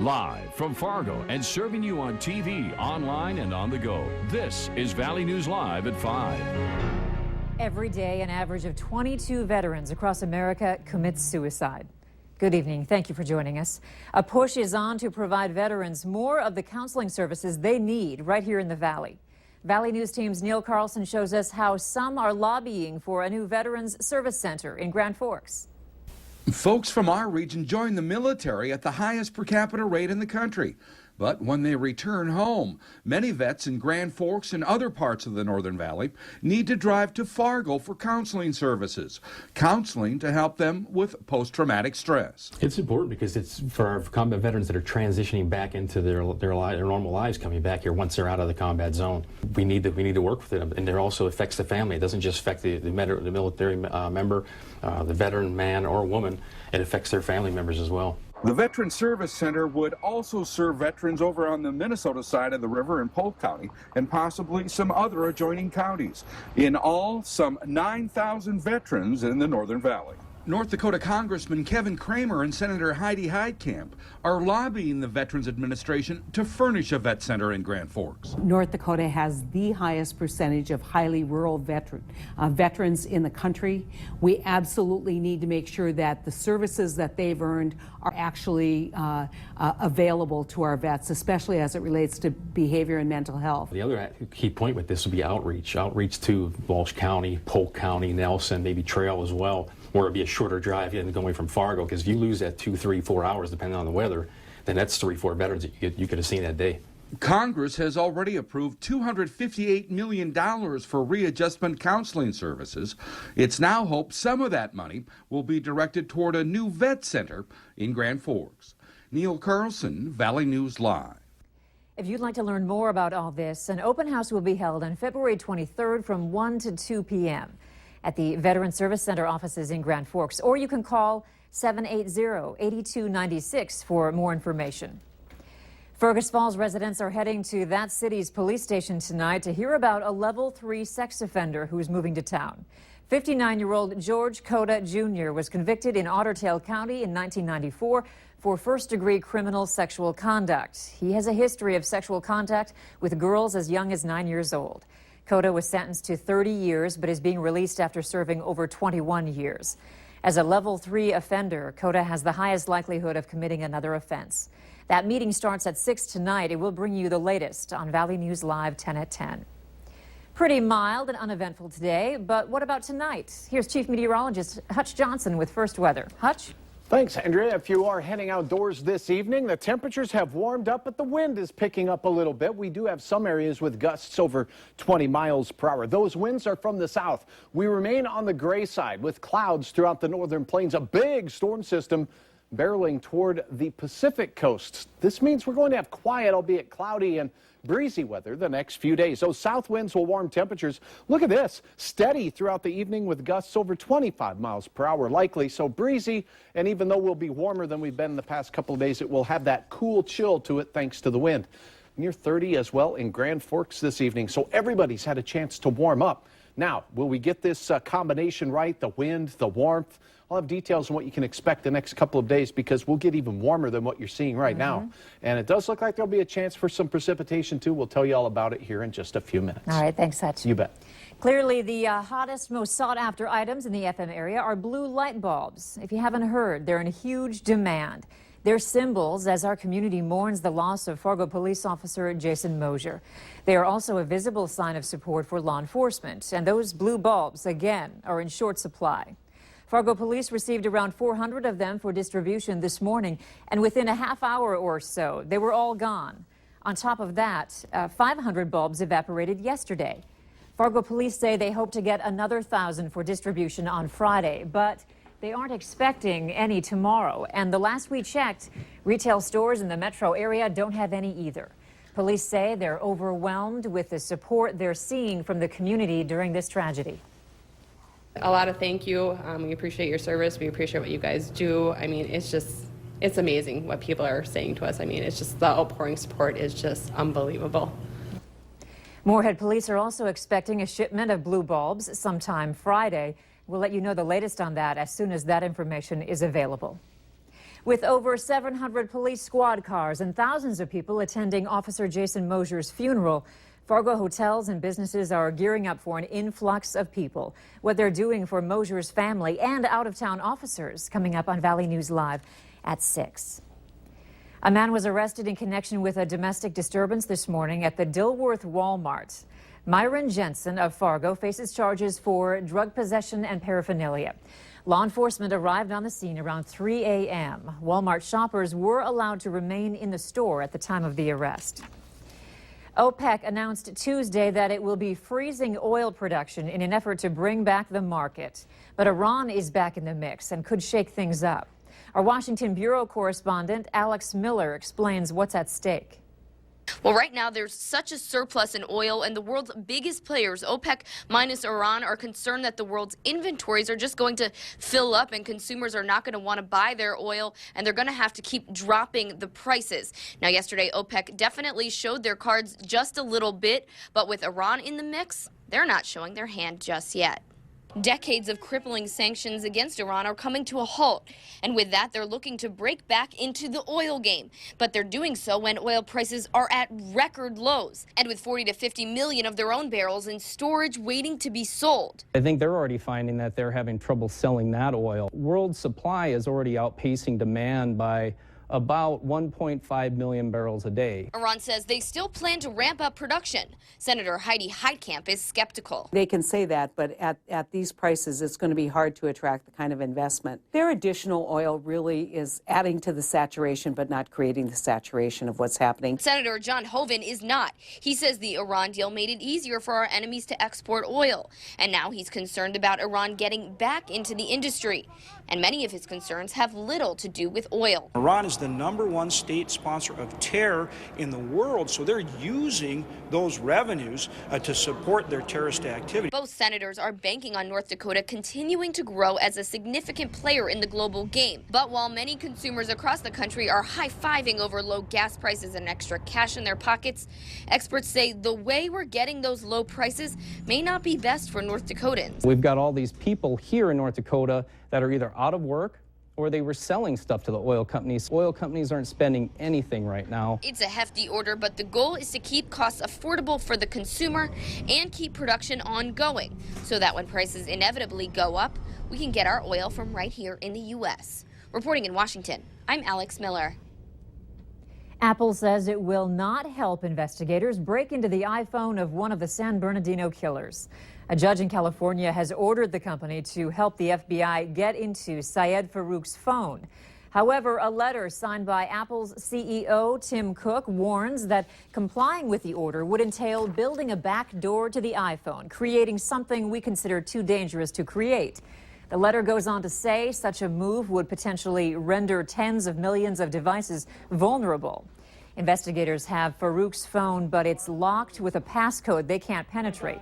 Live from Fargo and serving you on TV, online, and on the go. This is Valley News Live at 5. Every day, an average of 22 veterans across America commit suicide. Good evening. Thank you for joining us. A push is on to provide veterans more of the counseling services they need right here in the Valley. Valley News Team's Neil Carlson shows us how some are lobbying for a new Veterans Service Center in Grand Forks. Folks from our region join the military at the highest per capita rate in the country. But when they return home, many vets in Grand Forks and other parts of the Northern Valley need to drive to Fargo for counseling services. Counseling to help them with post-traumatic stress. It's important because it's for our combat veterans that are transitioning back into their normal lives, coming back here once they're out of the combat zone. We need to work with them, and it also affects the family. It doesn't just affect the military member, the veteran man or woman. It affects their family members as well. The Veterans Service Center would also serve veterans over on the Minnesota side of the river in Polk County and possibly some other adjoining counties. In all, some 9,000 veterans in the Northern Valley. North Dakota Congressman Kevin Kramer and Senator Heidi Heitkamp are lobbying the Veterans Administration to furnish a vet center in Grand Forks. North Dakota has the highest percentage of highly rural veterans in the country. We absolutely need to make sure that the services that they've earned are actually available to our vets, especially as it relates to behavior and mental health. The other key point with this will be outreach to Walsh County, Polk County, Nelson, maybe Trail as well, where it'd be a shorter drive going from Fargo, because if you lose that 2, 3, 4 hours, depending on the weather, then that's 3, 4 veterans that you could have seen that day. Congress has already approved $258 million for readjustment counseling services. It's now hoped some of that money will be directed toward a new vet center in Grand Forks. Neil Carlson, Valley News Live. If you'd like to learn more about all this, an open house will be held on February 23rd from 1 to 2 p.m. at the Veterans Service Center offices in Grand Forks, or you can call 780-8296 for more information. Fergus Falls residents are heading to that city's police station tonight to hear about a level 3 sex offender who's moving to town. 59-year-old George Cota Jr. was convicted in Otter Tail County in 1994 for first-degree criminal sexual conduct. He has a history of sexual contact with girls as young as 9 years old. Cota was sentenced to 30 years, but is being released after serving over 21 years. As a level 3 offender, Cota has the highest likelihood of committing another offense. That meeting starts at 6 tonight. It will bring you the latest on Valley News Live 10 at 10. Pretty mild and uneventful today, but what about tonight? Here's Chief Meteorologist Hutch Johnson with First Weather. Hutch? Thanks, Andrea. If you are heading outdoors this evening, the temperatures have warmed up, but the wind is picking up a little bit. We do have some areas with gusts over 20 miles per hour. Those winds are from the south. We remain on the gray side with clouds throughout the northern plains, a big storm system barreling toward the Pacific coast. This means we're going to have quiet, albeit cloudy and breezy weather the next few days. Those south winds will warm temperatures. Look at this, steady throughout the evening with gusts over 25 miles per hour likely. So breezy, and even though we'll be warmer than we've been in the past couple of days, it will have that cool chill to it thanks to the wind. Near 30 as well in Grand Forks this evening, so everybody's had a chance to warm up. Now, will we get this combination right, the wind, the warmth? I'll have details on what you can expect the next couple of days because we'll get even warmer than what you're seeing right now. And it does look like there'll be a chance for some precipitation too. We'll tell you all about it here in just a few minutes. All right, thanks, Hutch. You bet. Clearly, the hottest, most sought-after items in the FM area are blue light bulbs. If you haven't heard, they're in huge demand. They're symbols as our community mourns the loss of Fargo police officer Jason Mosier. They are also a visible sign of support for law enforcement, and those blue bulbs, again, are in short supply. Fargo police received around 400 of them for distribution this morning, and within a half hour or so, they were all gone. On top of that, 500 bulbs evaporated yesterday. Fargo police say they hope to get another 1,000 for distribution on Friday, but they aren't expecting any tomorrow. And the last we checked, retail stores in the metro area don't have any either. Police say they're overwhelmed with the support they're seeing from the community during this tragedy. A lot of thank you. We appreciate your service. We appreciate what you guys do. I mean, it's amazing what people are saying to us. I mean, it's just the outpouring support is just unbelievable. Moorhead police are also expecting a shipment of blue bulbs sometime Friday. We'll let you know the latest on that as soon as that information is available. With over 700 police squad cars and thousands of people attending Officer Jason Mosier's funeral, Fargo hotels and businesses are gearing up for an influx of people. What they're doing for Mosier's family and out-of-town officers, coming up on Valley News Live at 6. A man was arrested in connection with a domestic disturbance this morning at the Dilworth Walmart. Myron Jensen of Fargo faces charges for drug possession and paraphernalia. Law enforcement arrived on the scene around 3 a.m. Walmart shoppers were allowed to remain in the store at the time of the arrest. OPEC announced Tuesday that it will be freezing oil production in an effort to bring back the market. But Iran is back in the mix and could shake things up. Our Washington Bureau correspondent Alex Miller explains what's at stake. Well, right now there's such a surplus in oil, and the world's biggest players, OPEC minus Iran, are concerned that the world's inventories are just going to fill up and consumers are not going to want to buy their oil, and they're going to have to keep dropping the prices. Now, yesterday, OPEC definitely showed their cards just a little bit, but with Iran in the mix, they're not showing their hand just yet. Decades of crippling sanctions against Iran are coming to a halt, and with that, they're looking to break back into the oil game. But they're doing so when oil prices are at record lows, and with 40 to 50 million of their own barrels in storage waiting to be sold. I think they're already finding that they're having trouble selling that oil. World supply is already outpacing demand by about 1.5 million barrels a day. Iran says they still plan to ramp up production. Senator Heidi Heitkamp is skeptical. They can say that, but at these prices, it's going to be hard to attract the kind of investment. Their additional oil really is adding to the saturation, but not creating the saturation of what's happening. Senator John Hoeven is not. He says the Iran deal made it easier for our enemies to export oil. And now he's concerned about Iran getting back into the industry. And many of his concerns have little to do with oil. Iran is the #1 state sponsor of terror in the world, so they're using those revenues to support their terrorist activity. Both senators are banking on North Dakota continuing to grow as a significant player in the global game. But while many consumers across the country are high-fiving over low gas prices and extra cash in their pockets, experts say the way we're getting those low prices may not be best for North Dakotans. We've got all these people here in North Dakota that are either out of work or they were selling stuff to the oil companies. Oil companies aren't spending anything right now. It's a hefty order, but the goal is to keep costs affordable for the consumer and keep production ongoing so that when prices inevitably go up, we can get our oil from right here in the U.S. Reporting in Washington, I'm Alex Miller. Apple says it will not help investigators break into the iPhone of one of the San Bernardino killers. A judge in California has ordered the company to help the FBI get into Syed Farook's phone. However, a letter signed by Apple's CEO, Tim Cook, warns that complying with the order would entail building a back door to the iPhone, creating something we consider too dangerous to create. The letter goes on to say such a move would potentially render tens of millions of devices vulnerable. Investigators have Farook's phone, but it's locked with a passcode they can't penetrate.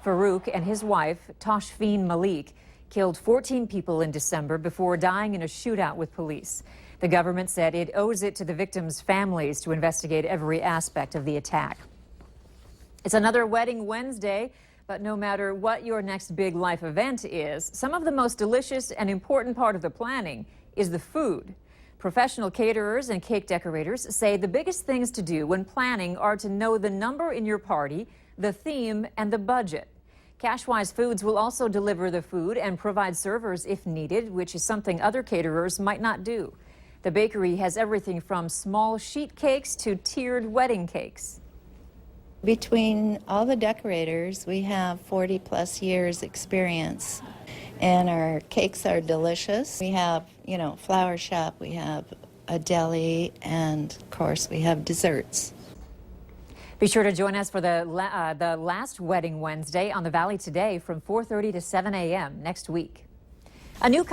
Farook and his wife, Toshfeen Malik, killed 14 people in December before dying in a shootout with police. The government said it owes it to the victims' families to investigate every aspect of the attack. It's another Wedding Wednesday, but no matter what your next big life event is, some of the most delicious and important part of the planning is the food. Professional caterers and cake decorators say the biggest things to do when planning are to know the number in your party, the theme, and the budget. Cashwise Foods will also deliver the food and provide servers if needed, which is something other caterers might not do. The bakery has everything from small sheet cakes to tiered wedding cakes. Between all the decorators, we have 40-plus years experience, and our cakes are delicious. We have, flower shop, we have a deli, and of course we have desserts. Be sure to join us for the last Wedding Wednesday on the Valley Today from 4:30 to 7 a.m. next week. A new